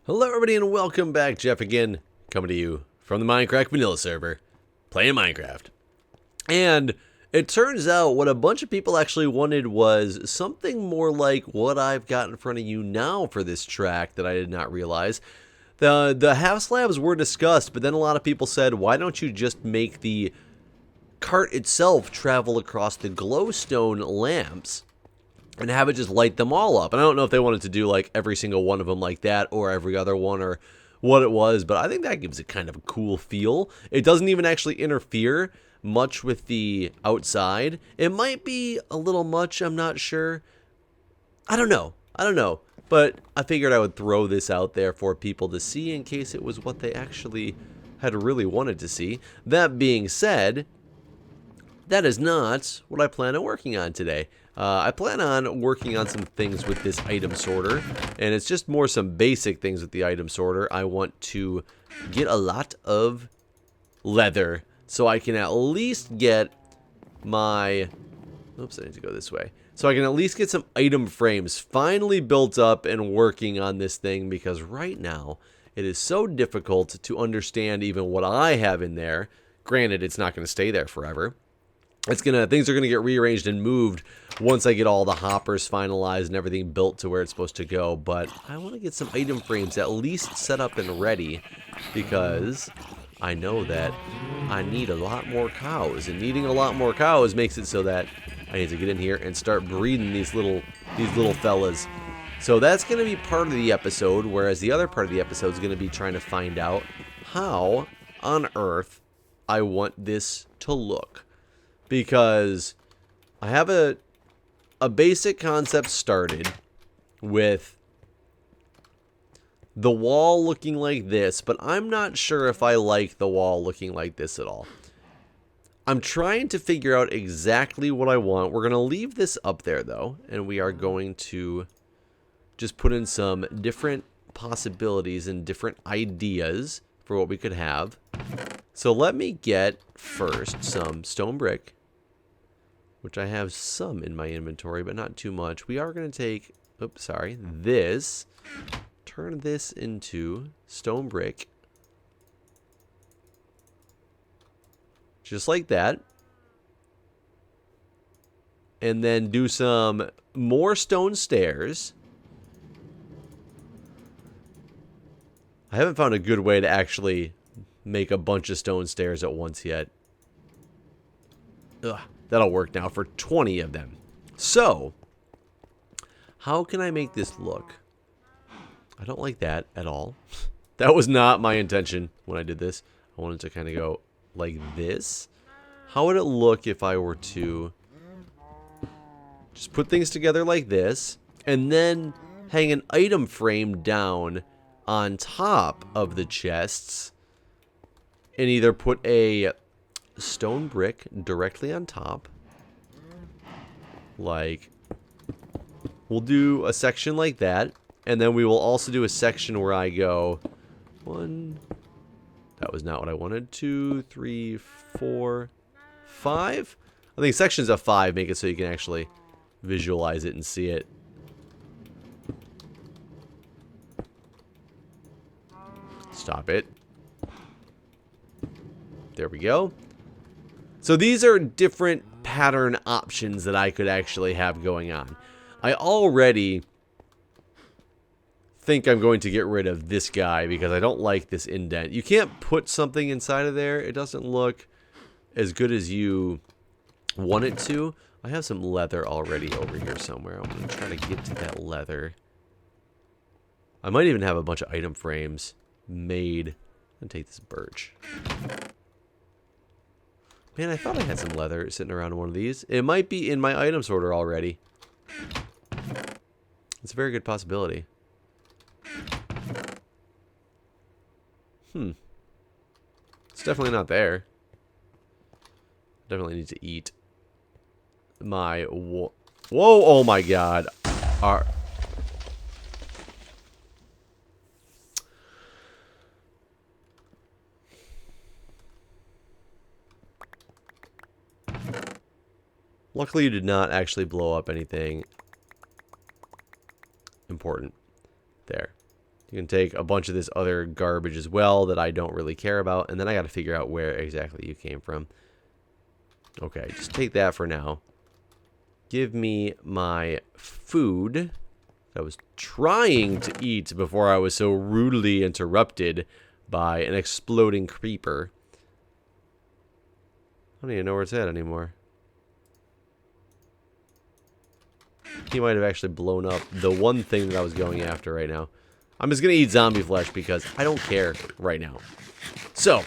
Hello everybody and welcome back. Jeff again, coming to you from the Mindcrack vanilla server, playing Minecraft. And it turns out what a bunch of people actually wanted was something more like what I've got in front of you now for this track that I did not realize. The half slabs were discussed, but then a lot of people said, why don't you just make the cart itself travel across the glowstone lamps and have it just light them all up. And I don't know if they wanted to do like every single one of them like that or every other one or what it was, but I think that gives it kind of a cool feel. It doesn't even actually interfere much with the outside. It might be a little much, I'm not sure. I don't know. But I figured I would throw this out there for people to see in case it was what they actually had really wanted to see. That being said, that is not what I plan on working on today. I plan on working on some things with this item sorter, and it's just more some basic things with the item sorter. I want to get a lot of leather so I can at least get my... Oops, I need to go this way. So I can at least get some item frames finally built up and working on this thing, because right now it is so difficult to understand even what I have in there. Granted, it's not going to stay there forever. Things are gonna get rearranged and moved once I get all the hoppers finalized and everything built to where it's supposed to go. But I want to get some item frames at least set up and ready, because I know that I need a lot more cows, and needing a lot more cows makes it so that I need to get in here and start breeding these little fellas. So that's gonna be part of the episode, whereas the other part of the episode is gonna be trying to find out how on earth I want this to look. Because I have a basic concept started with the wall looking like this, but I'm not sure if I like the wall looking like this at all. I'm trying to figure out exactly what I want. We're going to leave this up there though, and we are going to just put in some different possibilities and different ideas for what we could have. So let me get first some stone brick, which I have some in my inventory, but not too much. We are going to take, this, turn this into stone brick, just like that, and then do some more stone stairs. I haven't found a good way to actually make a bunch of stone stairs at once yet. Ugh, that'll work now for 20 of them. So, how can I make this look? I don't like that at all. That was not my intention when I did this. I wanted to kind of go like this. How would it look if I were to just put things together like this, and then hang an item frame down on top of the chests, and either put a stone brick directly on top, like we'll do a section like that, and then we will also do a section where I go 1, that was not what I wanted, 2, 3, 4, 5. I think sections of 5 make it so you can actually visualize it and see it. Stop it. There we go. So these are different pattern options that I could actually have going on. I already think I'm going to get rid of this guy because I don't like this indent. You can't put something inside of there. It doesn't look as good as you want it to. I have some leather already over here somewhere. I'm going to try to get to that leather. I might even have a bunch of item frames made. I'm going to take this birch. Man, I thought I had some leather sitting around one of these. It might be in my item sorter already. It's a very good possibility. It's definitely not there. Definitely need to eat my... Whoa, oh my god. Luckily, you did not actually blow up anything important there. You can take a bunch of this other garbage as well that I don't really care about. And then I got to figure out where exactly you came from. Okay, just take that for now. Give me my food that I was trying to eat before I was so rudely interrupted by an exploding creeper. I don't even know where it's at anymore. He might have actually blown up the one thing that I was going after right now. I'm just going to eat zombie flesh because I don't care right now. So,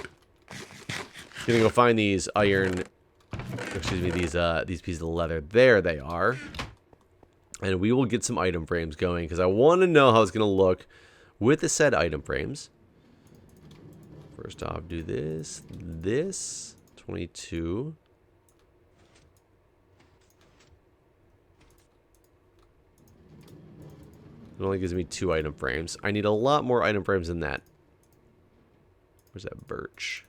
gonna go find these iron, excuse me, these pieces of leather. There they are. And we will get some item frames going because I want to know how it's going to look with the said item frames. First off, do this, 22. It only gives me 2 item frames. I need a lot more item frames than that. Where's that birch?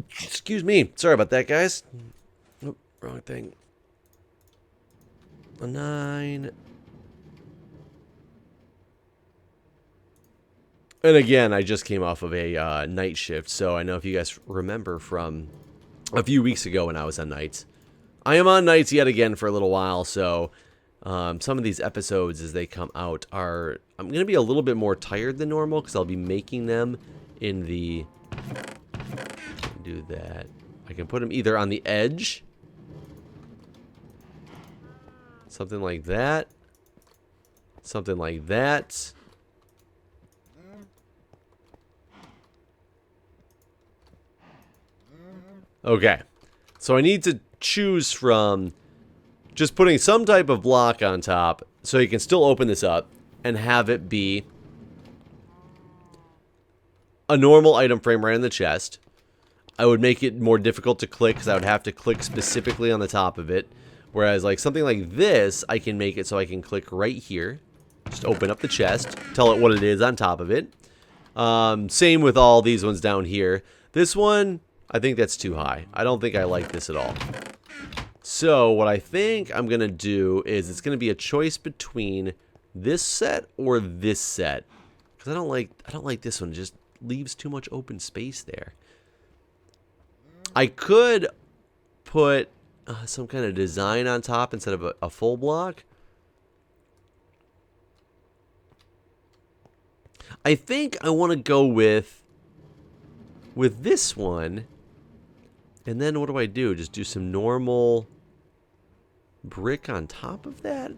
Excuse me. Sorry about that, guys. Oh, wrong thing. A 9. And again, I just came off of a night shift, so I know if you guys remember from a few weeks ago when I was on nights. I am on nights yet again for a little while, so some of these episodes as they come out are... I'm going to be a little bit more tired than normal because I'll be making them in the... Do that. I can put them either on the edge. Something like that. Something like that. Okay. So I need to choose from just putting some type of block on top so you can still open this up and have it be a normal item frame right in the chest. I would make it more difficult to click because I would have to click specifically on the top of it. Whereas like something like this, I can make it so I can click right here. Just open up the chest, tell it what it is on top of it. Same with all these ones down here. This one, I think that's too high. I don't think I like this at all. So what I think I'm going to do is it's going to be a choice between this set or this set. Because I don't like this one. It just leaves too much open space there. I could put some kind of design on top instead of a full block. I think I want to go with this one. And then what do I do? Just do some normal brick on top of that?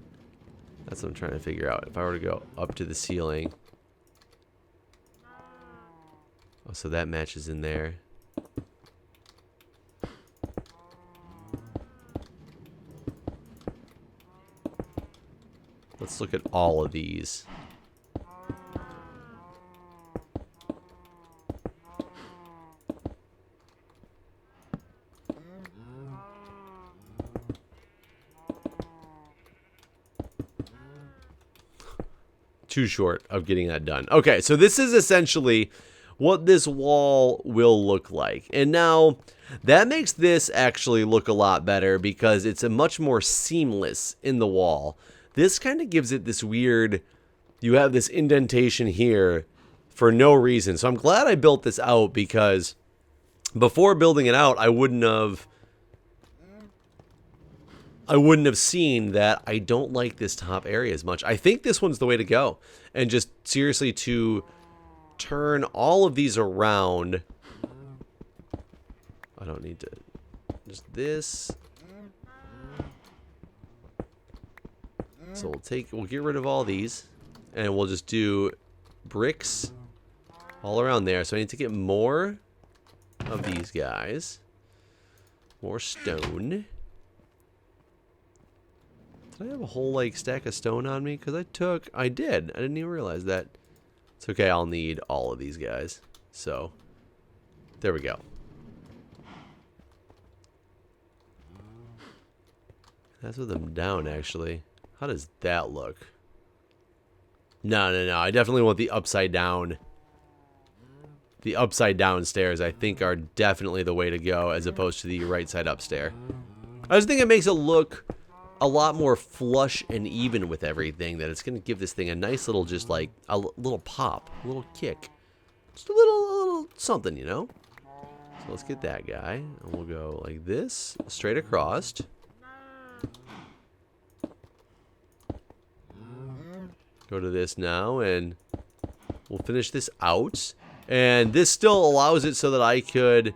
That's what I'm trying to figure out. If I were to go up to the ceiling. Oh, so that matches in there. Let's look at all of these. Too short of getting that done. Okay, so this is essentially what this wall will look like. And now that makes this actually look a lot better because it's a much more seamless in the wall. This kind of gives it this weird, you have this indentation here for no reason. So I'm glad I built this out because before building it out, I wouldn't have seen that I don't like this top area as much. I think this one's the way to go. And just seriously to turn all of these around. I don't need to, just this. So we'll get rid of all these and we'll just do bricks all around there. So I need to get more of these guys. More stone. Did I have a whole like stack of stone on me? Because I did. I didn't even realize that. It's okay, I'll need all of these guys. So, there we go. That's with them down, actually. How does that look? No. I definitely want the upside down. The upside down stairs, I think, are definitely the way to go as opposed to the right side up stair. I just think it makes it look a lot more flush and even with everything. That it's going to give this thing a nice little, just like a little pop, a little kick. Just a little something, you know? So let's get that guy. And we'll go like this, straight across. Go to this now, and we'll finish this out. And this still allows it so that I could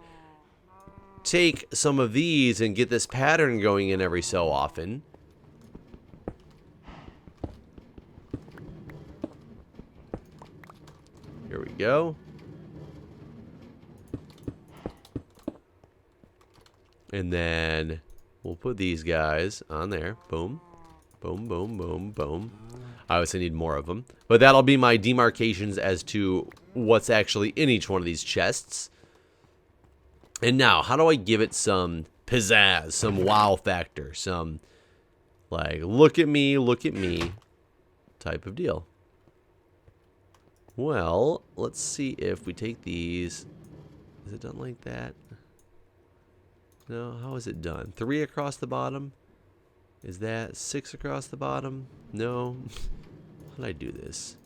take some of these and get this pattern going in every so often. Here we go. And then we'll put these guys on there. Boom. Boom, boom, boom, boom. I obviously need more of them. But that'll be my demarcations as to what's actually in each one of these chests. And now, how do I give it some pizzazz, some wow factor, some, like, look at me type of deal? Well, let's see if we take these. Is it done like that? No, how is it done? 3 across the bottom? Is that 6 across the bottom? No. How did I do this?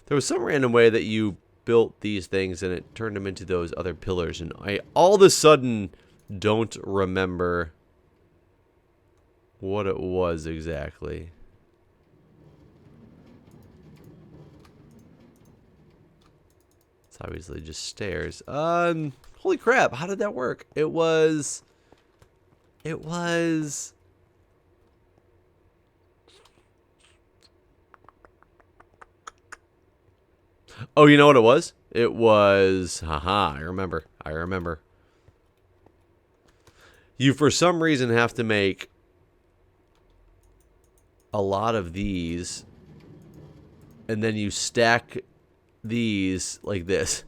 There was some random way that you built these things and it turned them into those other pillars, and I all of a sudden don't remember what it was exactly. It's obviously just stairs. Holy crap, how did that work? It was oh, you know what it was? It was, haha, I remember. You, for some reason, have to make a lot of these, and then you stack these like this.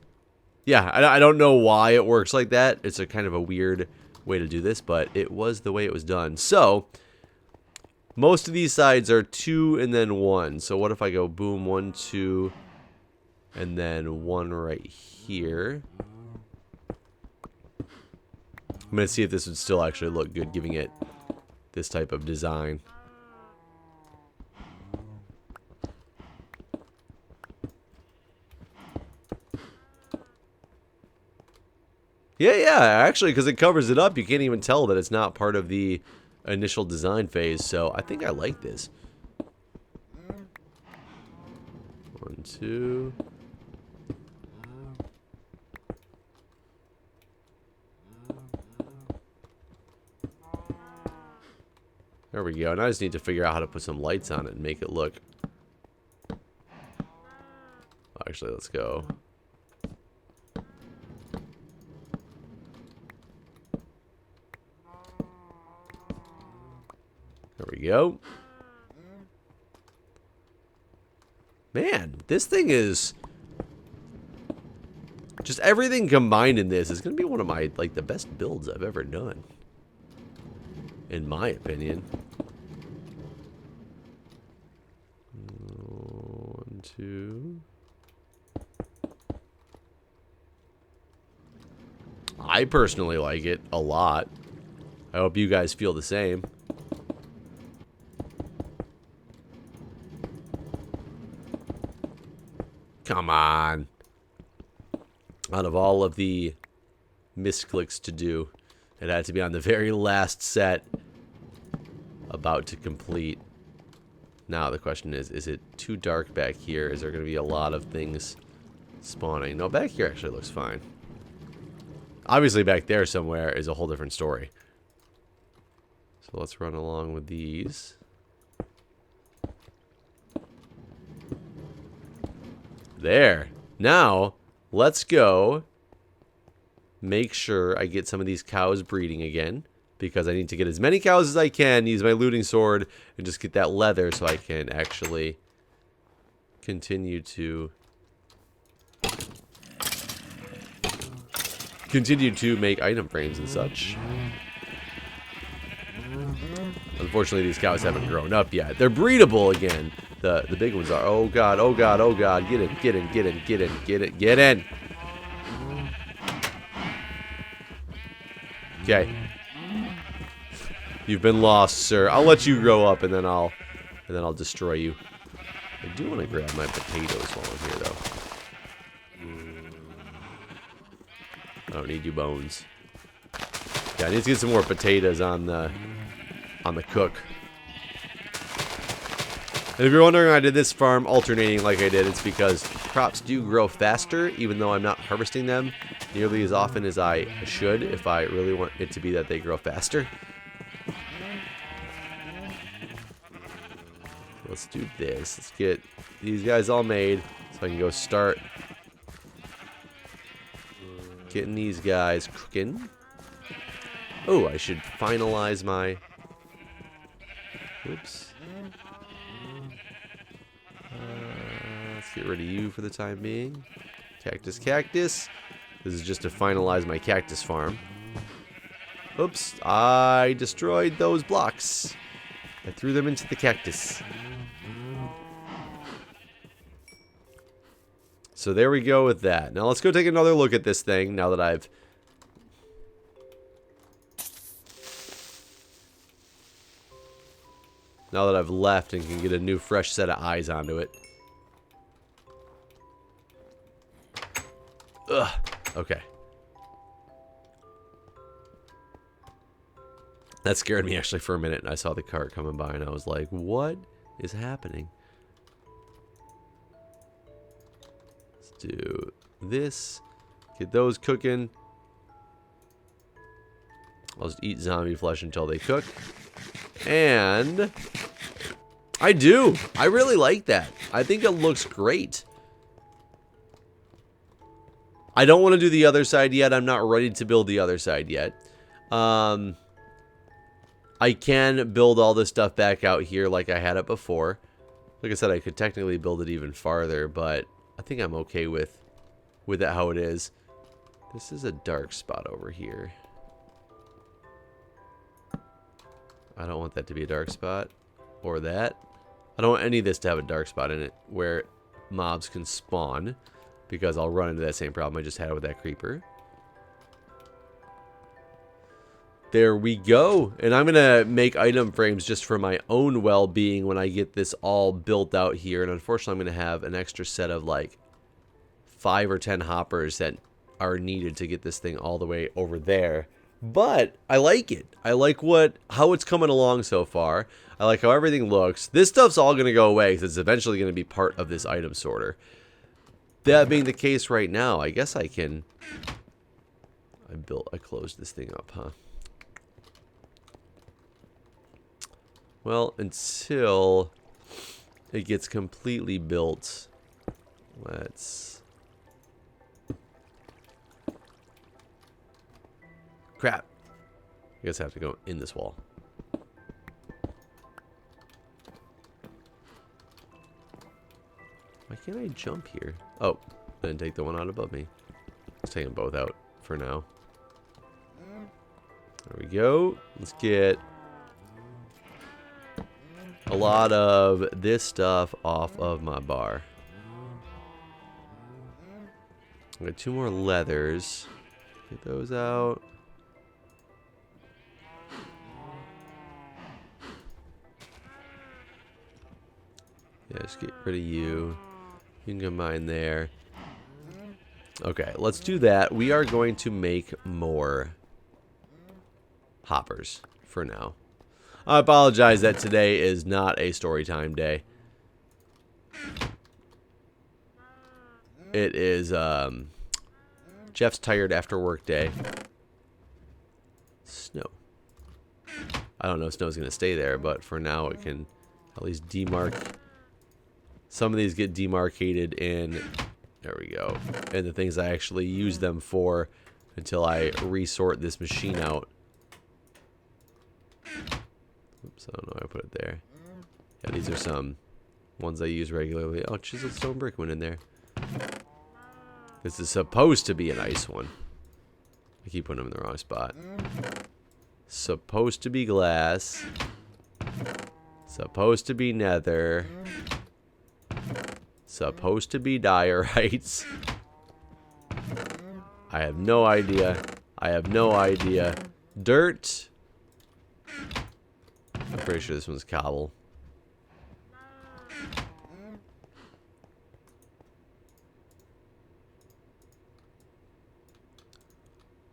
Yeah, I don't know why it works like that. It's a kind of a weird way to do this, but it was the way it was done. So, most of these sides are 2 and then 1. So what if I go boom, 1, 2... and then 1 right here. I'm going to see if this would still actually look good, giving it this type of design. Yeah, actually, because it covers it up, you can't even tell that it's not part of the initial design phase, so I think I like this. 1, 2... There we go. And I just need to figure out how to put some lights on it and make it look. Actually, let's go. There we go. Man, this thing is just everything combined in this is going to be one of my, like, the best builds I've ever done. In my opinion. 1, 2. I personally like it a lot. I hope you guys feel the same. Come on. Out of all of the misclicks to do, it had to be on the very last set, about to complete. Now the question is it too dark back here? Is there going to be a lot of things spawning? No, back here actually looks fine. Obviously back there somewhere is a whole different story. So let's run along with these. There. Now, let's go make sure I get some of these cows breeding again, because I need to get as many cows as I can, use my looting sword, and just get that leather so I can actually continue to make item frames and such. Unfortunately, these cows haven't grown up yet. They're breedable again. The big ones are. Oh god, oh god, oh god. Get in, get in, get in, get in, get in, get in. Okay. You've been lost, sir. I'll let you grow up, and then I'll destroy you. I do want to grab my potatoes while I'm here, though. I don't need you bones. Yeah, I need to get some more potatoes on the cook. And if you're wondering why I did this farm alternating like I did, it's because crops do grow faster, even though I'm not harvesting them nearly as often as I should if I really want it to be that they grow faster. Let's do this. Let's get these guys all made so I can go start getting these guys cooking. Oh, I should finalize my... Oops. Let's get rid of you for the time being. Cactus, cactus. This is just to finalize my cactus farm. Oops, I destroyed those blocks. I threw them into the cactus. So there we go with that. Now let's go take another look at this thing now that I've... left and can get a new fresh set of eyes onto it. Ugh. Okay. That scared me actually for a minute, and I saw the cart coming by and I was like, what is happening? Let's do this. Get those cooking. I'll just eat zombie flesh until they cook. And I really like that. I think it looks great. I don't want to do the other side yet. I'm not ready to build the other side yet. I can build all this stuff back out here like I had it before. Like I said, I could technically build it even farther, but I think I'm okay with it how it is. This is a dark spot over here. I don't want that to be a dark spot. Or that. I don't want any of this to have a dark spot in it where mobs can spawn. Because I'll run into that same problem I just had with that creeper. There we go. And I'm going to make item frames just for my own well-being when I get this all built out here. And unfortunately, I'm going to have an extra set of like 5 or 10 hoppers that are needed to get this thing all the way over there. But I like it. I like how it's coming along so far. I like how everything looks. This stuff's all going to go away because it's eventually going to be part of this item sorter. That being the case right now, I guess I can... I closed this thing up, huh? Well, until it gets completely built, let's... Crap. I guess I have to go in this wall. Why can't I jump here? Oh, I didn't take the one out above me. Let's take them both out for now. There we go. Let's get a lot of this stuff off of my bar. I got 2 more leathers. Get those out. Yeah, just get rid of you. You can combine there. Okay, let's do that. We are going to make more hoppers for now. I apologize that today is not a story time day. It is Jeff's tired after work day. Snow. I don't know if snow's going to stay there, but for now it can at least demarc. Some of these get demarcated in, there we go, and the things I actually use them for until I resort this machine out. Oops, I don't know why I put it there. Yeah, these are some ones I use regularly. Oh, chiseled stone brick went in there. This is supposed to be a nice one. I keep putting them in the wrong spot. Supposed to be glass. Supposed to be nether. Supposed to be diorites. I have no idea. I have no idea. dirt. I'm pretty sure this one's cobble.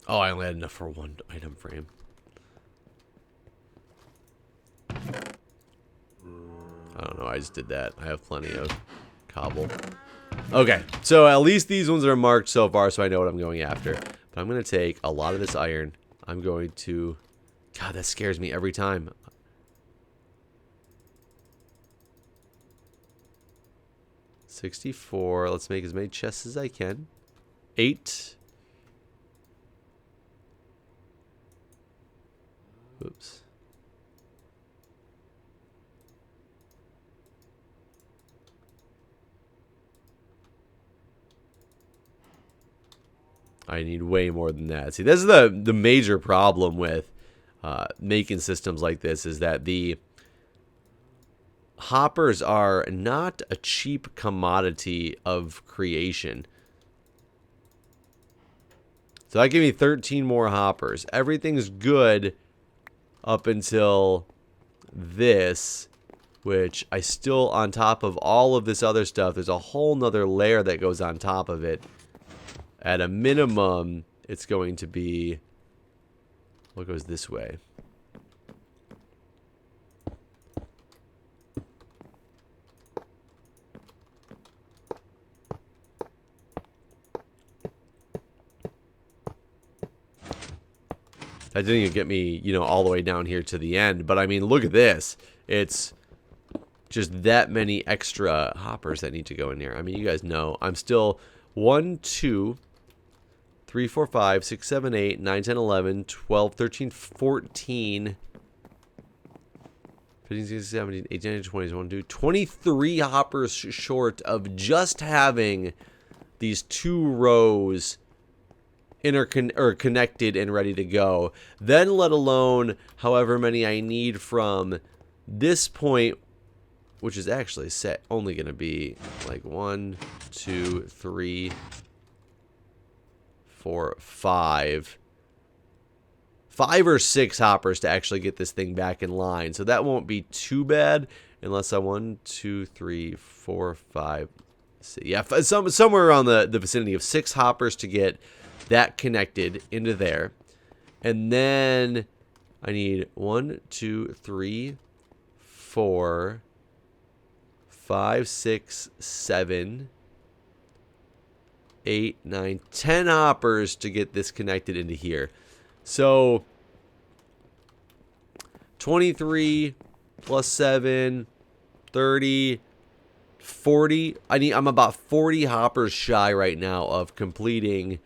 Oh, I only had enough for one item frame. I don't know, I just did that. I have plenty of cobble. Okay, so at least these ones are marked so far, so I know what I'm going after. But I'm going to take a lot of this iron. I'm going to... God, that scares me every time. $64. Let's make as many chests as I can. 8. Oops. I need way more than that. See, this is the major problem with making systems like this, is that the hoppers are not a cheap commodity of creation. So that gave me 13 more hoppers. Everything's good up until this, which I still, on top of all of this other stuff, there's a whole nother layer that goes on top of it. At a minimum, it's going to be, what goes this way? That didn't even get me, you know, all the way down here to the end. But I mean, look at this. It's just that many extra hoppers that need to go in here. I mean, you guys know I'm still 1, 2, 3, 4, 5, 6, 7, 8, 9, 10, 11, 12, 13, 14, 15, 16, 17, 18, 19, 20, 21, 22, 23 hoppers short of just having these 2 rows connected and ready to go. Then let alone however many I need from this point, which is actually set only going to be like 1, 2, 3, 4, 5 or 6 hoppers to actually get this thing back in line. So that won't be too bad unless I 1, 2, 3, 4, 5, 6. Yeah, somewhere around the vicinity of 6 hoppers to get that connected into there. And then I need 1, 2, 3, 4, 5, 6, 7, 8, 9, 10 hoppers to get this connected into here. So 23 plus 7, 30, 40. I'm about 40 hoppers shy right now of completing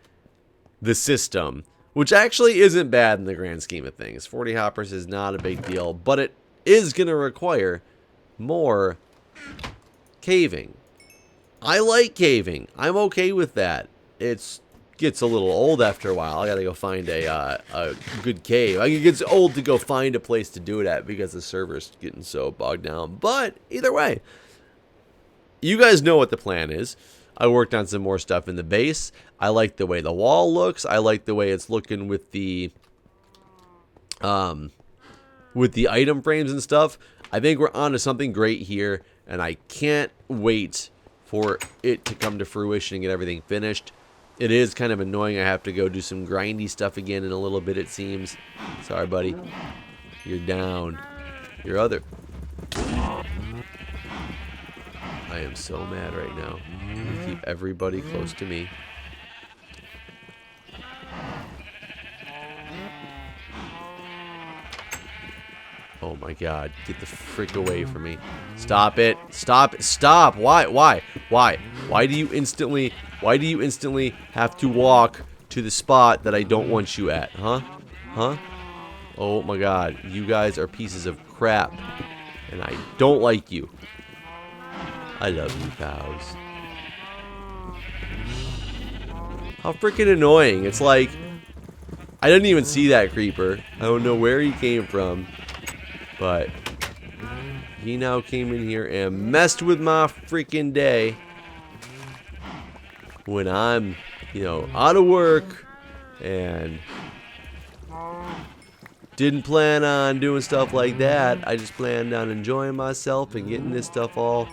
the system, which actually isn't bad in the grand scheme of things. 40 hoppers is not a big deal, but it is going to require more caving. I like caving. I'm okay with that. It gets a little old after a while. I gotta go find a good cave. It gets old to go find a place to do it at because the server's getting so bogged down. But either way, you guys know what the plan is. I worked on some more stuff in the base. I like the way the wall looks. I like the way it's looking with the item frames and stuff. I think we're onto something great here, and I can't wait for it to come to fruition and get everything finished. It is kind of annoying. I have to go do some grindy stuff again in a little bit, it seems. Sorry, buddy. You're down. Your other... I am so mad right now. I keep everybody close to me. Oh my god. Get the frick away from me. Stop it. Stop it. Stop. Why? Why do you instantly have to walk to the spot that I don't want you at? Huh? Oh my god. You guys are pieces of crap. And I don't like you. I love you, cows. How freaking annoying. It's like, I didn't even see that creeper. I don't know where he came from. But he now came in here and messed with my freaking day. When I'm, you know, out of work and Didn't plan on doing stuff like that. I just planned on enjoying myself and getting this stuff all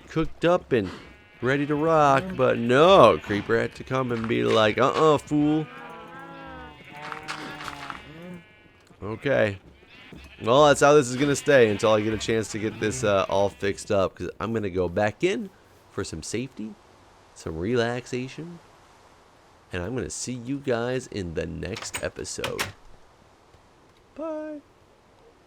cooked up and ready to rock. But no, Creeper had to come and be like, fool. Okay. Well, that's how this is going to stay until I get a chance to get this all fixed up. Because I'm going to go back in for some safety, some relaxation. And I'm going to see you guys in the next episode. Bye.